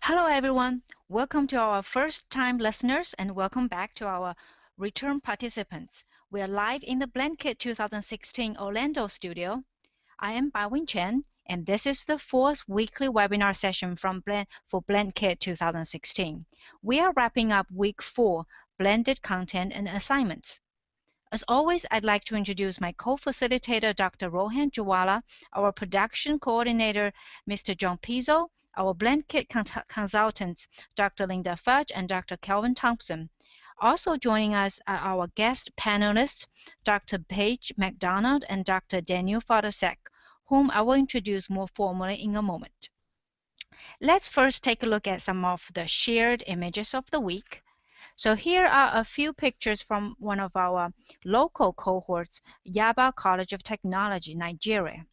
Hello, everyone. Welcome to our first-time listeners and welcome back to our return participants. We are live in the BlendKit 2016 Orlando studio. I am Bawin Chen, and this is the fourth weekly webinar session for BlendKit 2016. We are wrapping up week 4, blended content and assignments. As always, I'd like to introduce my co-facilitator, Dr. Rohan Jawala, our production coordinator, Mr. John Pizzo, our BlendKit consultants, Dr. Linda Fudge and Dr. Kelvin Thompson. Also joining us are our guest panelists, Dr. Paige McDonald and Dr. Daniel Faltesek, whom I will introduce more formally in a moment. Let's first take a look at some of the shared images of the week. So here are a few pictures from one of our local cohorts, Yaba College of Technology, Nigeria.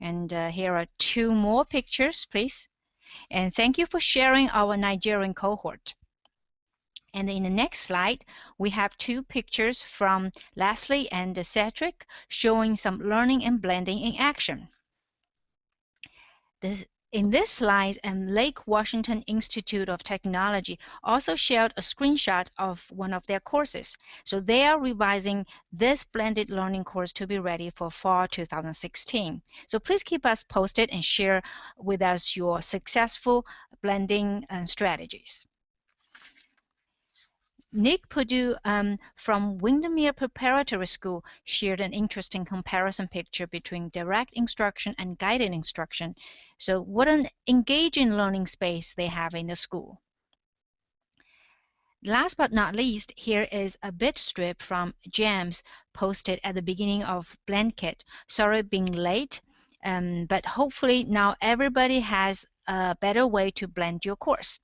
And here are 2 more pictures, please. And thank you for sharing our Nigerian cohort. And in the next slide, we have 2 pictures from Leslie and Cedric showing some learning and blending in action. In this slide, Lake Washington Institute of Technology also shared a screenshot of one of their courses. So they are revising this blended learning course to be ready for fall 2016. So please keep us posted and share with us your successful blending strategies. Nick Purdue from Windermere Preparatory School shared an interesting comparison picture between direct instruction and guided instruction. So what an engaging learning space they have in the school. Last but not least, here is a bit strip from James posted at the beginning of BlendKit. Sorry being late, but hopefully now everybody has a better way to blend your course.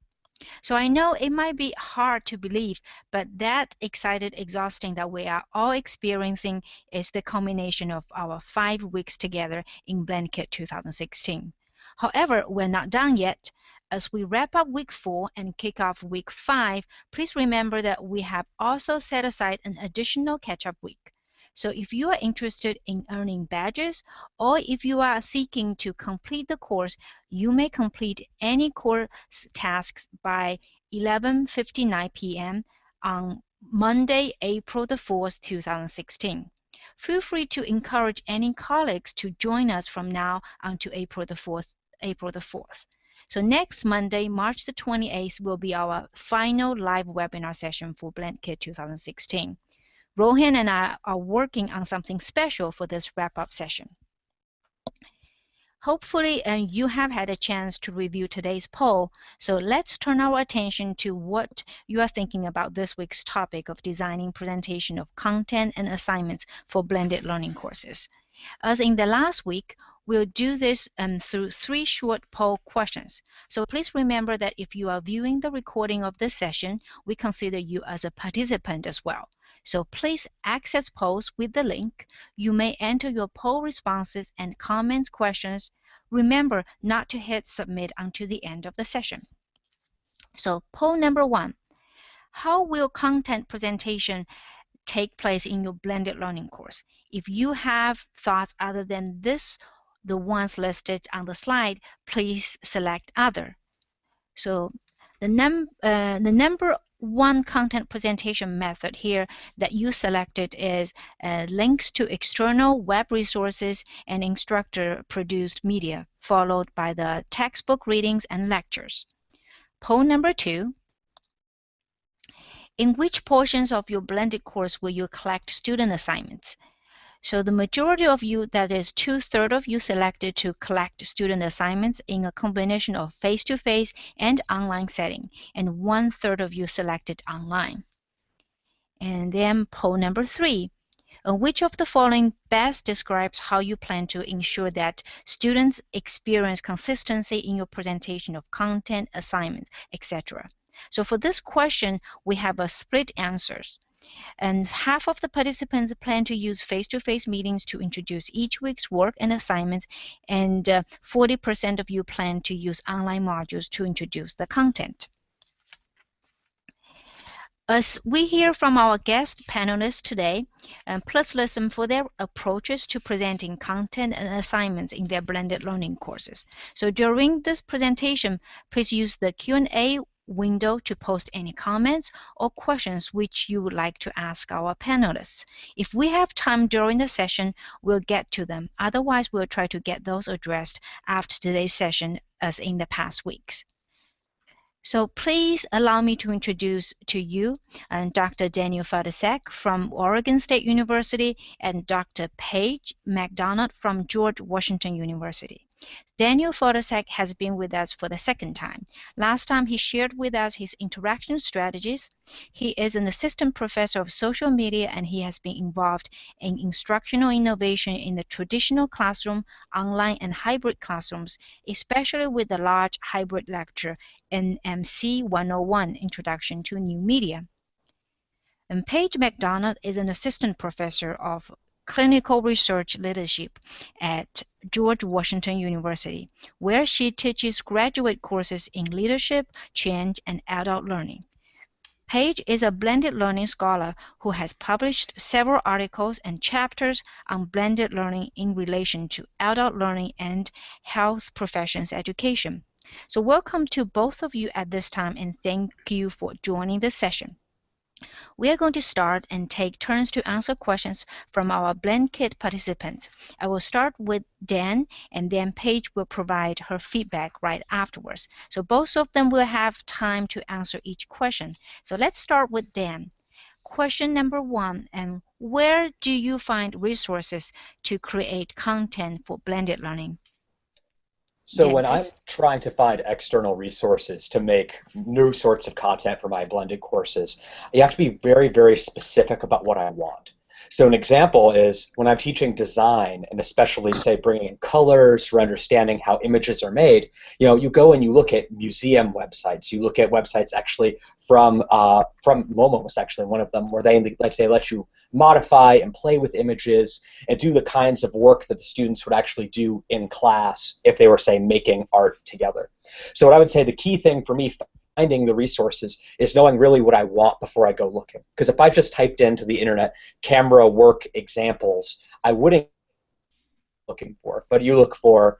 So I know it might be hard to believe, but that exhausting that we are all experiencing is the culmination of our 5 weeks together in BlendKit 2016. However, we're not done yet. As we wrap up week 4 and kick off week 5, please remember that we have also set aside an additional catch-up week. So if you are interested in earning badges, or if you are seeking to complete the course, you may complete any course tasks by 11:59 p.m. on Monday, April the 4th, 2016. Feel free to encourage any colleagues to join us from now until April the 4th. So next Monday, March the 28th, will be our final live webinar session for BlendKit 2016. Rohan and I are working on something special for this wrap-up session. Hopefully, you have had a chance to review today's poll, so let's turn our attention to what you are thinking about this week's topic of designing presentation of content and assignments for blended learning courses. As in the last week, we'll do this through 3 short poll questions. So please remember that if you are viewing the recording of this session, we consider you as a participant as well. So please access polls with the link. You may enter your poll responses and comments questions. Remember not to hit submit until the end of the session. So poll number 1. How will content presentation take place in your blended learning course? If you have thoughts other than the ones listed on the slide, please select other. So the number 1 content presentation method here that you selected is links to external web resources and instructor-produced media, followed by the textbook readings and lectures. Poll number 2. In which portions of your blended course will you collect student assignments? So the majority of you, that is 2/3 of you, selected to collect student assignments in a combination of face-to-face and online setting, and 1/3 of you selected online. And then poll number 3. Which of the following best describes how you plan to ensure that students experience consistency in your presentation of content, assignments, etc.? So for this question, we have a split answers. And half of the participants plan to use face-to-face meetings to introduce each week's work and assignments, and 40% of you plan to use online modules to introduce the content. As we hear from our guest panelists today, plus listen for their approaches to presenting content and assignments in their blended learning courses. So during this presentation, please use the Q&A window to post any comments or questions which you would like to ask our panelists. If we have time during the session, we'll get to them. Otherwise, we'll try to get those addressed after today's session as in the past weeks. So please allow me to introduce to you Dr. Daniel Faltesek from Oregon State University and Dr. Paige McDonald from George Washington University. Daniel Faltesek has been with us for the second time. Last time he shared with us his interaction strategies. He is an assistant professor of social media and he has been involved in instructional innovation in the traditional classroom, online and hybrid classrooms, especially with the large hybrid lecture NMC 101, Introduction to New Media. And Paige McDonald is an assistant professor of clinical research leadership at George Washington University, where she teaches graduate courses in leadership, change, and adult learning. Paige is a blended learning scholar who has published several articles and chapters on blended learning in relation to adult learning and health professions education. So welcome to both of you at this time and thank you for joining this session. We are going to start and take turns to answer questions from our BlendKit participants. I will start with Dan and then Paige will provide her feedback right afterwards. So both of them will have time to answer each question. So let's start with Dan. Question number 1, and where do you find resources to create content for blended learning? So when I'm trying to find external resources to make new sorts of content for my blended courses, you have to be very, very specific about what I want. So an example is when I'm teaching design, and especially say bringing in colors for understanding how images are made, you go and you look at museum websites. You look at websites actually from MoMA was actually one of them, where they let you modify and play with images and do the kinds of work that the students would actually do in class if they were, say, making art together. So what I would say the key thing for me finding the resources is knowing really what I want before I go looking. Because if I just typed into the internet camera work examples, I wouldn't be looking for. But you look for,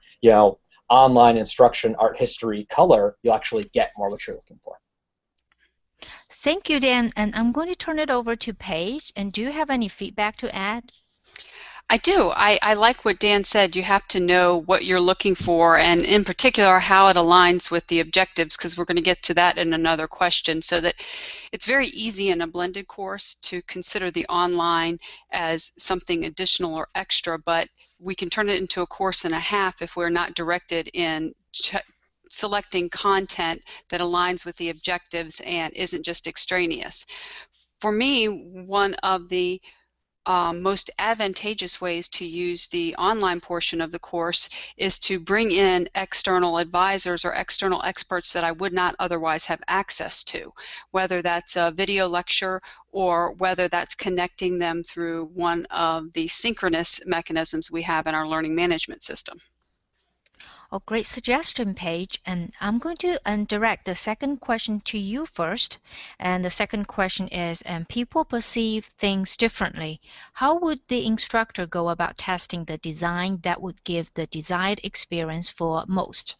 online instruction, art history, color, you'll actually get more what you're looking for. Thank you, Dan. And I'm going to turn it over to Paige. And do you have any feedback to add? I do. I like what Dan said. You have to know what you're looking for, and in particular how it aligns with the objectives, because we're going to get to that in another question, so that it's very easy in a blended course to consider the online as something additional or extra, but we can turn it into a course and a half if we're not directed in selecting content that aligns with the objectives and isn't just extraneous. For me, one of the most advantageous ways to use the online portion of the course is to bring in external advisors or external experts that I would not otherwise have access to, whether that's a video lecture or whether that's connecting them through one of the synchronous mechanisms we have in our learning management system. Oh, great suggestion, Paige. And I'm going to direct the second question to you first. And the second question is, people perceive things differently. How would the instructor go about testing the design that would give the desired experience for most?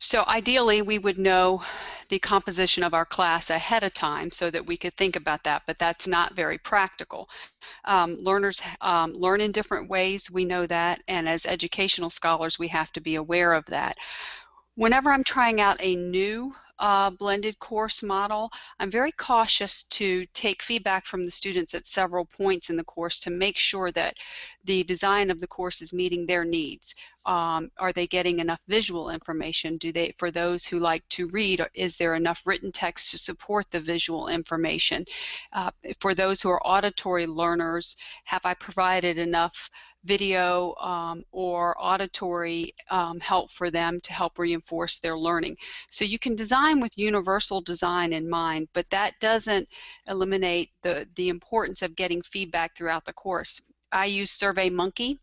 So ideally, we would know the composition of our class ahead of time so that we could think about that, but that's not very practical. Learners learn in different ways, we know that, and as educational scholars, we have to be aware of that. Whenever I'm trying out a new blended course model, I'm very cautious to take feedback from the students at several points in the course to make sure that the design of the course is meeting their needs. Are they getting enough visual information? For those who like to read, is there enough written text to support the visual information? For those who are auditory learners, have I provided enough video or auditory help for them to help reinforce their learning? So you can design with universal design in mind, but that doesn't eliminate the importance of getting feedback throughout the course. I use SurveyMonkey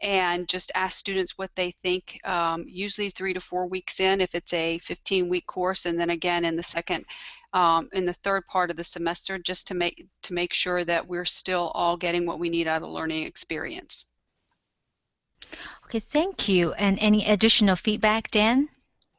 and just ask students what they think, usually 3 to 4 weeks in if it's a 15-week course, and then again in the second in the third part of the semester, just to make sure that we're still all getting what we need out of the learning experience. Okay, thank you. And any additional feedback, Dan?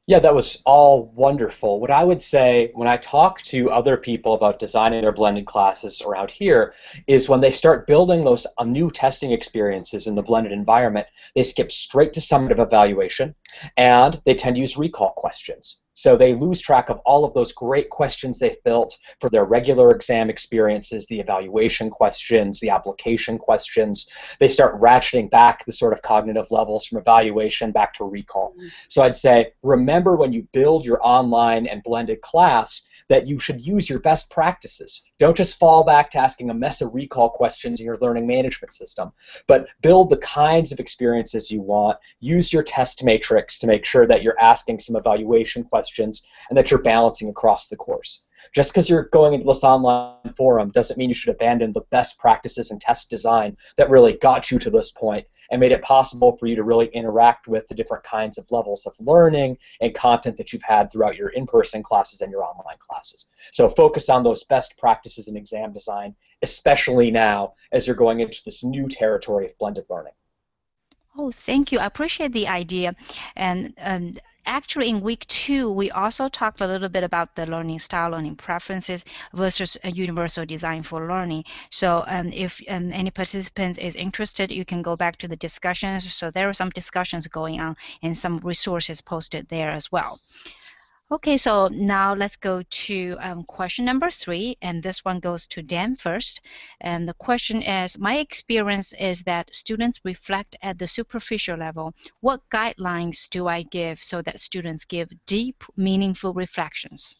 Yeah, that was all wonderful. What I would say when I talk to other people about designing their blended classes around here is when they start building those new testing experiences in the blended environment, they skip straight to summative evaluation, and they tend to use recall questions. So they lose track of all of those great questions they've built for their regular exam experiences, the evaluation questions, the application questions. They start ratcheting back the sort of cognitive levels from evaluation back to recall. So I'd say, remember when you build your online and blended class that you should use your best practices. Don't just fall back to asking a mess of recall questions in your learning management system, but build the kinds of experiences you want. Use your test matrix to make sure that you're asking some evaluation questions and that you're balancing across the course. Just because you're going into this online forum doesn't mean you should abandon the best practices in test design that really got you to this point and made it possible for you to really interact with the different kinds of levels of learning and content that you've had throughout your in-person classes and your online classes. So focus on those best practices in exam design, especially now as you're going into this new territory of blended learning. Oh, thank you. I appreciate the idea. And actually, in week 2, we also talked a little bit about the learning style, learning preferences versus a universal design for learning. So if any participant is interested, you can go back to the discussions. So there are some discussions going on and some resources posted there as well. Okay, so now let's go to question number 3, and this one goes to Dan first. And the question is, my experience is that students reflect at the superficial level. What guidelines do I give so that students give deep, meaningful reflections?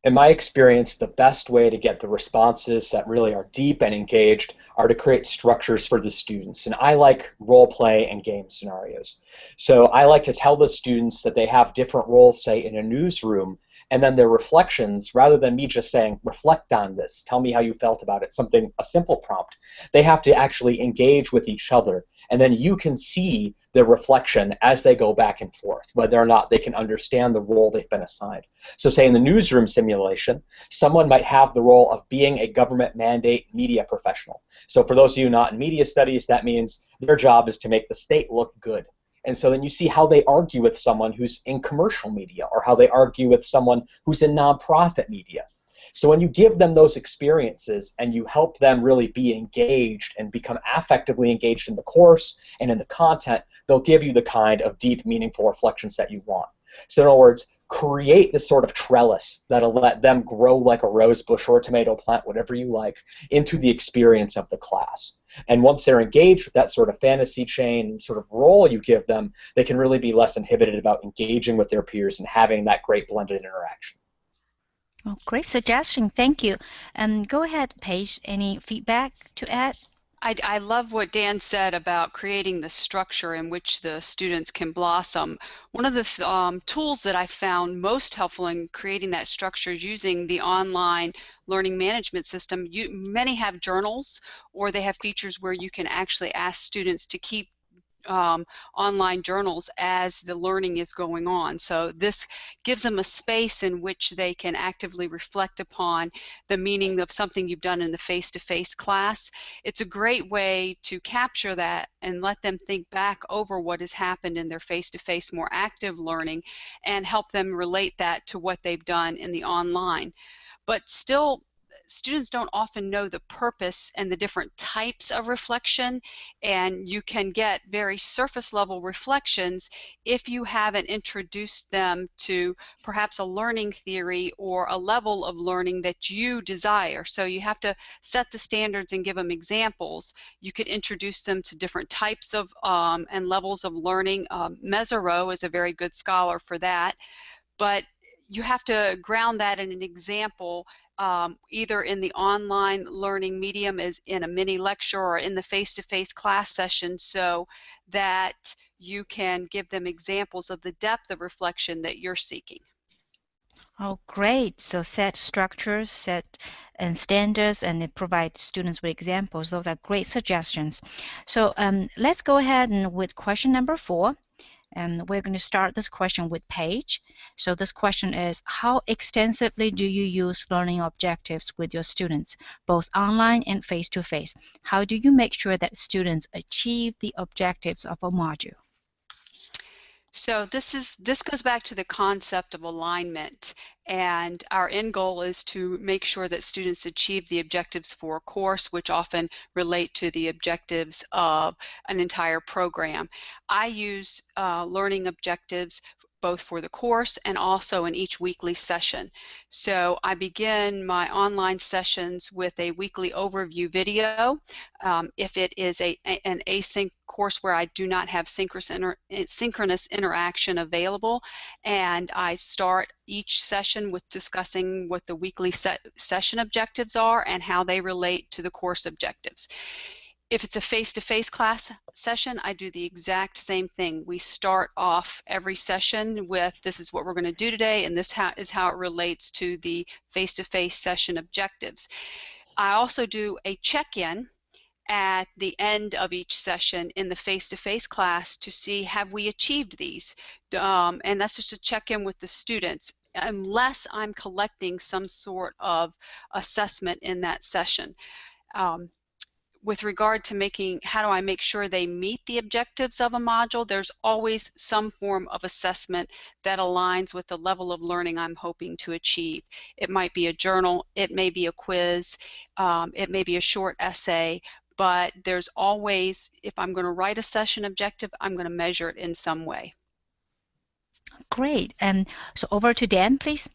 In my experience, the best way to get the responses that really are deep and engaged are to create structures for the students. And I like role play and game scenarios. So I like to tell the students that they have different roles, say, in a newsroom, and then their reflections, rather than me just saying, reflect on this, tell me how you felt about it, a simple prompt, they have to actually engage with each other. And then you can see their reflection as they go back and forth, whether or not they can understand the role they've been assigned. So say in the newsroom simulation, someone might have the role of being a government mandate media professional. So for those of you not in media studies, that means their job is to make the state look good. And so then you see how they argue with someone who's in commercial media or how they argue with someone who's in nonprofit media. So when you give them those experiences and you help them really be engaged and become affectively engaged in the course and in the content, they'll give you the kind of deep, meaningful reflections that you want. So in other words, create this sort of trellis that'll let them grow like a rose bush or a tomato plant, whatever you like, into the experience of the class. And once they're engaged with that sort of fantasy chain sort of role you give them, they can really be less inhibited about engaging with their peers and having that great blended interaction. Oh, great suggestion. Thank you. Go ahead, Paige. Any feedback to add? I love what Dan said about creating the structure in which the students can blossom. One of the tools that I found most helpful in creating that structure is using the online learning management system. Many have journals, or they have features where you can actually ask students to keep online journals as the learning is going on. So this gives them a space in which they can actively reflect upon the meaning of something you've done in the face-to-face class. It's a great way to capture that and let them think back over what has happened in their face-to-face more active learning and help them relate that to what they've done in the online. But still, students don't often know the purpose and the different types of reflection, and you can get very surface level reflections if you haven't introduced them to perhaps a learning theory or a level of learning that you desire. So you have to set the standards and give them examples. You could introduce them to different types of and levels of learning. Mesereau is a very good scholar for that, but you have to ground that in an example, either in the online learning medium as in a mini lecture or in the face-to-face class session, so that you can give them examples of the depth of reflection that you're seeking. Oh, great. So set structures, set and standards, and provide students with examples. Those are great suggestions. So let's go ahead and with question number 4. And we're going to start this question with Paige. So this question is, how extensively do you use learning objectives with your students, both online and face-to-face? How do you make sure that students achieve the objectives of a module? So this goes back to the concept of alignment, and our end goal is to make sure that students achieve the objectives for a course, which often relate to the objectives of an entire program. I use learning objectives both for the course and also in each weekly session. So I begin my online sessions with a weekly overview video. If it is an async course where I do not have synchronous interaction available, and I start each session with discussing what the weekly session objectives are and how they relate to the course objectives. If it's a face-to-face class session, I do the exact same thing. We start off every session with, this is what we're going to do today, and this is how it relates to the face-to-face session objectives. I also do a check-in at the end of each session in the face-to-face class to see, have we achieved these? And that's just a check-in with the students, unless I'm collecting some sort of assessment in that session. With regard to how do I make sure they meet the objectives of a module, there's always some form of assessment that aligns with the level of learning I'm hoping to achieve. It might be a journal, it may be a quiz, it may be a short essay, but there's always, if I'm going to write a session objective, I'm going to measure it in some way. Great. And so over to Dan, please.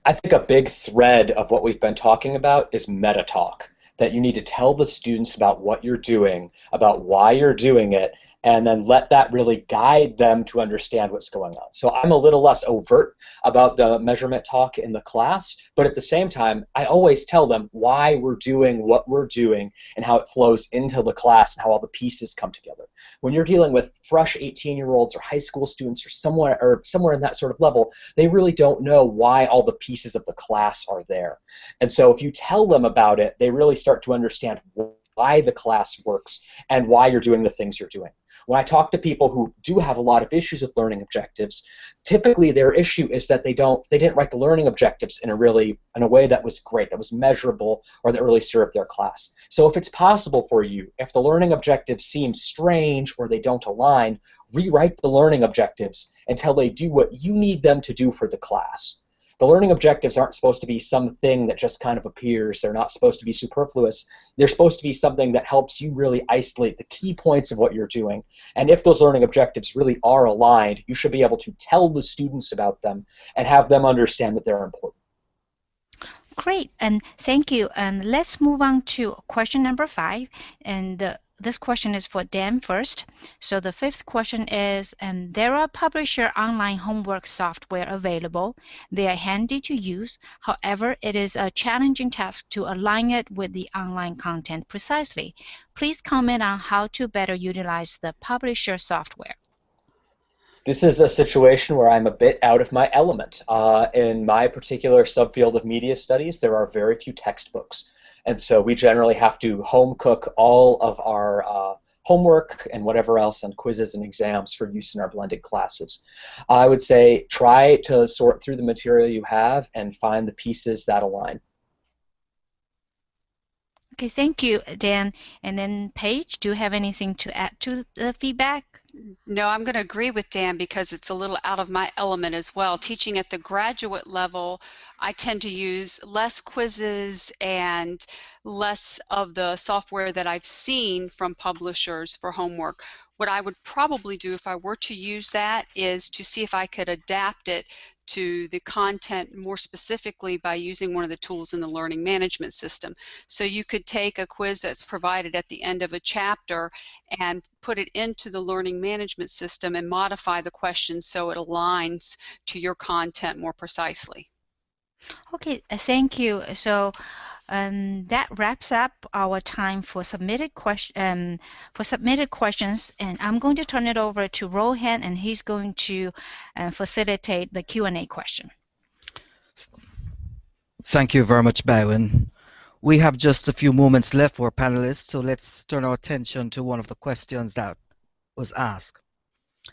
I think a big thread of what we've been talking about is meta talk. That you need to tell the students about what you're doing, about why you're doing it, and then let that really guide them to understand what's going on. So I'm a little less overt about the measurement talk in the class, but at the same time, I always tell them why we're doing what we're doing and how it flows into the class and how all the pieces come together. When you're dealing with fresh 18-year-olds or high school students or somewhere in that sort of level, they really don't know why all the pieces of the class are there. And so if you tell them about it, they really start to understand why the class works and why you're doing the things you're doing. When I talk to people who do have a lot of issues with learning objectives, typically their issue is that they didn't write the learning objectives in a way that was great, that was measurable, or that really served their class. So if it's possible for you, if the learning objectives seem strange or they don't align, rewrite the learning objectives until they do what you need them to do for the class. The learning objectives aren't supposed to be something that just kind of appears. They're not supposed to be superfluous. They're supposed to be something that helps you really isolate the key points of what you're doing. And if those learning objectives really are aligned, you should be able to tell the students about them and have them understand that they're important. Great, and thank you. And let's move on to question number 5. And this question is for Dan first. So the 5th question is, there are publisher online homework software available. They are handy to use. However, it is a challenging task to align it with the online content precisely. Please comment on how to better utilize the publisher software. This is a situation where I'm a bit out of my element. In my particular subfield of media studies, there are very few textbooks. And so we generally have to home cook all of our homework and whatever else and quizzes and exams for use in our blended classes. I would say try to sort through the material you have and find the pieces that align. Okay, thank you, Dan. And then Paige, do you have anything to add to the feedback? No, I'm going to agree with Dan because it's a little out of my element as well. Teaching at the graduate level, I tend to use less quizzes and less of the software that I've seen from publishers for homework. What I would probably do if I were to use that is to see if I could adapt it to the content more specifically by using one of the tools in the learning management system. So you could take a quiz that's provided at the end of a chapter and put it into the learning management system and modify the questions so it aligns to your content more precisely. Okay, thank you. So that wraps up our time for submitted questions, and I'm going to turn it over to Rohan, and he's going to facilitate the Q&A question. Thank you very much, Byron. We have just a few moments left for panelists, so let's turn our attention to one of the questions that was asked.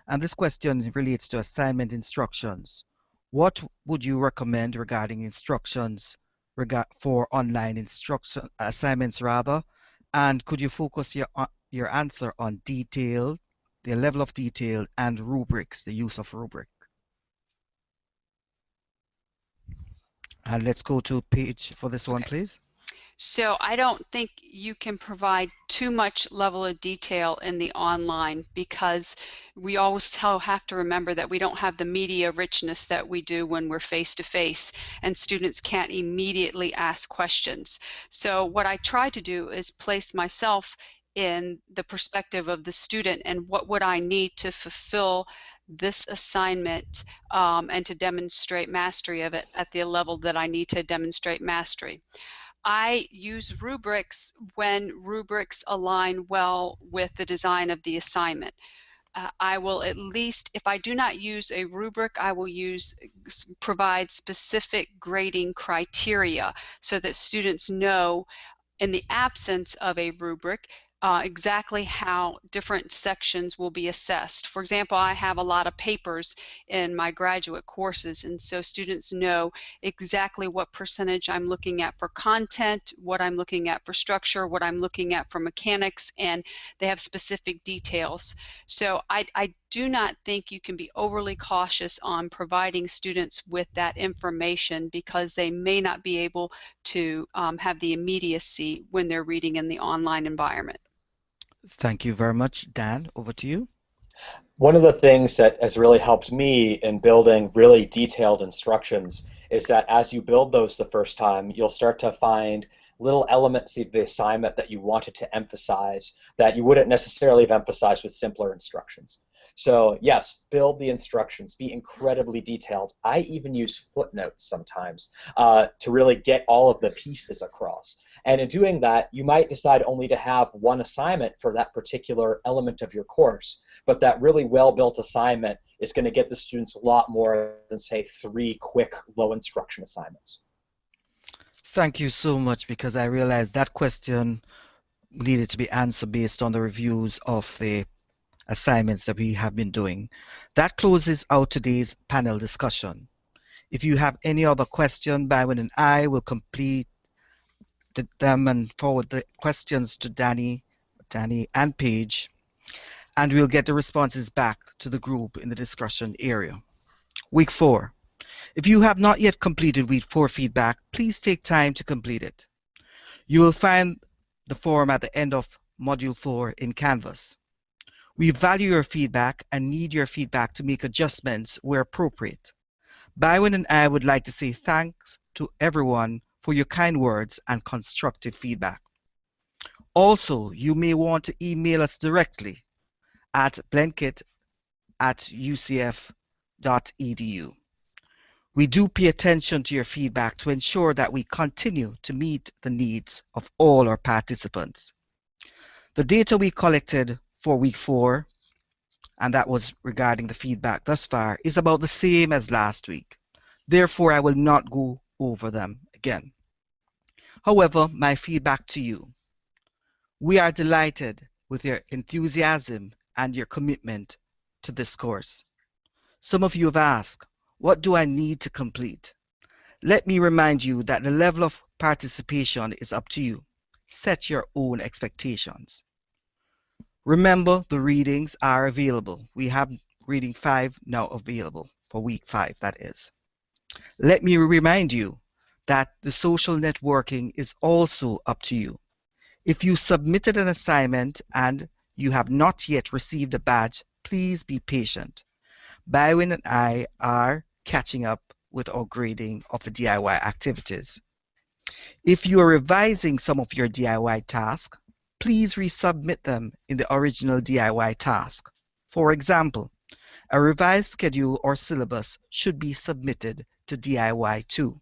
And this question relates to assignment instructions. What would you recommend regarding instructions for online instruction assignments rather? And could you focus your answer on detail, the level of detail, and rubrics, the use of rubric? And let's go to Paige for this one, please. So I don't think you can provide too much level of detail in the online, because we always have to remember that we don't have the media richness that we do when we're face to face, and students can't immediately ask questions. So what I try to do is place myself in the perspective of the student, and what would I need to fulfill this assignment and to demonstrate mastery of it at the level that I need to demonstrate mastery. I use rubrics when rubrics align well with the design of the assignment. I will, at least if I do not use a rubric, I will provide specific grading criteria so that students know, in the absence of a rubric, exactly how different sections will be assessed. For example, I have a lot of papers in my graduate courses, and so students know exactly what percentage I'm looking at for content, what I'm looking at for structure, what I'm looking at for mechanics, and they have specific details. So I do not think you can be overly cautious on providing students with that information, because they may not be able to have the immediacy when they're reading in the online environment. Thank you very much. Dan, over to you. One of the things that has really helped me in building really detailed instructions is that as you build those the first time, you'll start to find little elements of the assignment that you wanted to emphasize that you wouldn't necessarily have emphasized with simpler instructions. So yes, build the instructions, be incredibly detailed. I even use footnotes sometimes to really get all of the pieces across. And in doing that, you might decide only to have one assignment for that particular element of your course, but that really well-built assignment is going to get the students a lot more than, say, 3 quick low instruction assignments. Thank you so much, because I realized that question needed to be answered based on the reviews of the assignments that we have been doing. That closes out today's panel discussion. If you have any other question, Byron and I will complete them and forward the questions to Danny and Paige, and we'll get the responses back to the group in the discussion area. Week 4. If you have not yet completed Week 4 feedback, please take time to complete it. You will find the form at the end of Module 4 in Canvas. We value your feedback and need your feedback to make adjustments where appropriate. Byron and I would like to say thanks to everyone for your kind words and constructive feedback. Also, you may want to email us directly at blendkit@ucf.edu. We do pay attention to your feedback to ensure that we continue to meet the needs of all our participants. The data we collected for Week 4, and that was regarding the feedback thus far, is about the same as last week. Therefore, I will not go over them again. However, my feedback to you. We are delighted with your enthusiasm and your commitment to this course. Some of you have asked, what do I need to complete? Let me remind you that the level of participation is up to you. Set your own expectations. Remember, the readings are available. We have reading 5 now available for week 5, that is. Let me remind you that the social networking is also up to you. If you submitted an assignment and you have not yet received a badge, please be patient. Byron and I are catching up with our grading of the DIY activities. If you are revising some of your DIY tasks, please resubmit them in the original DIY task. For example, a revised schedule or syllabus should be submitted to DIY 2.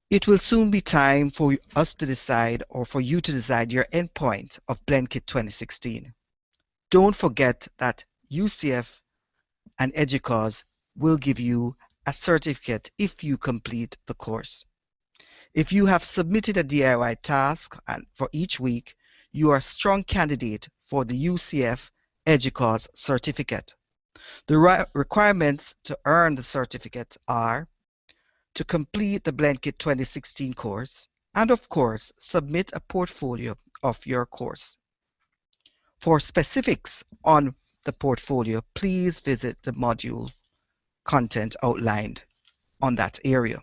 It will soon be time for us to decide, or for you to decide, your endpoint of BlendKit 2016. Don't forget that UCF and EDUCAUSE will give you a certificate if you complete the course. If you have submitted a DIY task for each week, you are a strong candidate for the UCF EDUCAUSE certificate. The requirements to earn the certificate are to complete the BlendKit 2016 course and, of course, submit a portfolio of your course. For specifics on the portfolio, please visit the module content outlined on that area.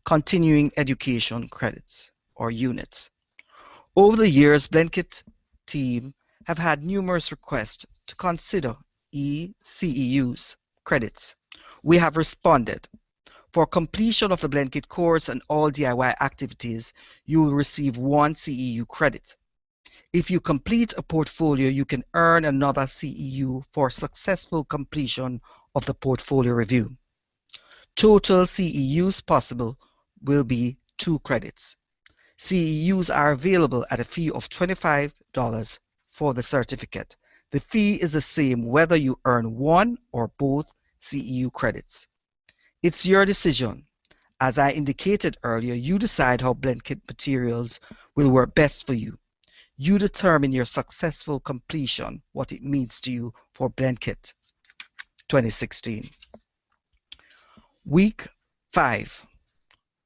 Continuing education credits or units. Over the years, BlendKit team have had numerous requests to consider eCEUs credits. We have responded. For completion of the BlendKit course and all DIY activities, you will receive 1 CEU credit. If you complete a portfolio, you can earn another CEU for successful completion of the portfolio review. Total CEUs possible will be 2 credits. CEUs are available at a fee of $25 for the certificate. The fee is the same whether you earn 1 or both CEU credits. It's your decision. As I indicated earlier, you decide how BlendKit materials will work best for you. You determine your successful completion, what it means to you for BlendKit 2016. Week 5.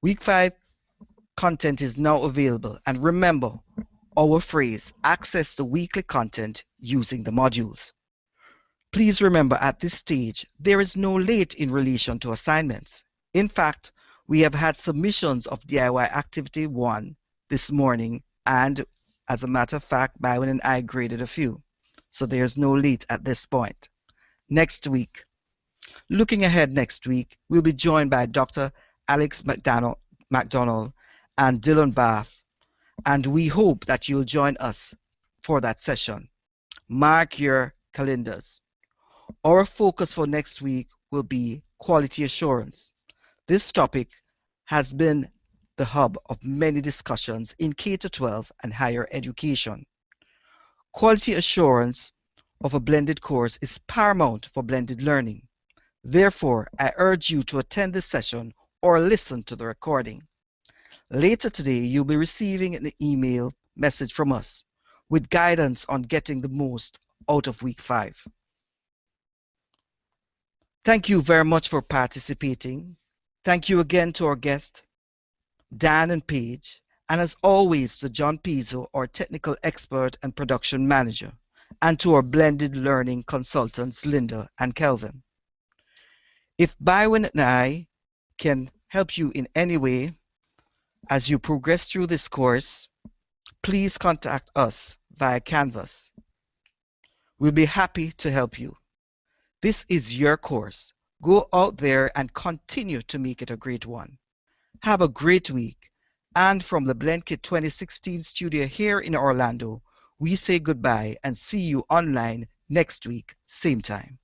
Week 5 content is now available, and remember our phrase, access the weekly content using the modules. Please remember at this stage, there is no late in relation to assignments. In fact, we have had submissions of DIY Activity 1 this morning, and as a matter of fact, Byron and I graded a few. So there's no late at this point. Next week, looking ahead next week, we'll be joined by Dr. Alex McDonald and Dylan Bath, and we hope that you'll join us for that session. Mark your calendars. Our focus for next week will be quality assurance. This topic has been the hub of many discussions in K-12 and higher education. Quality assurance of a blended course is paramount for blended learning. Therefore, I urge you to attend this session or listen to the recording. Later today, you'll be receiving an email message from us with guidance on getting the most out of week 5. Thank you very much for participating. Thank you again to our guests, Dan and Paige, and as always to John Pizzo, our technical expert and production manager, and to our blended learning consultants, Linda and Kelvin. If Byron and I can help you in any way as you progress through this course, please contact us via Canvas. We'll be happy to help you. This is your course. Go out there and continue to make it a great one. Have a great week. And from the BlendKit 2016 studio here in Orlando, we say goodbye and see you online next week, same time.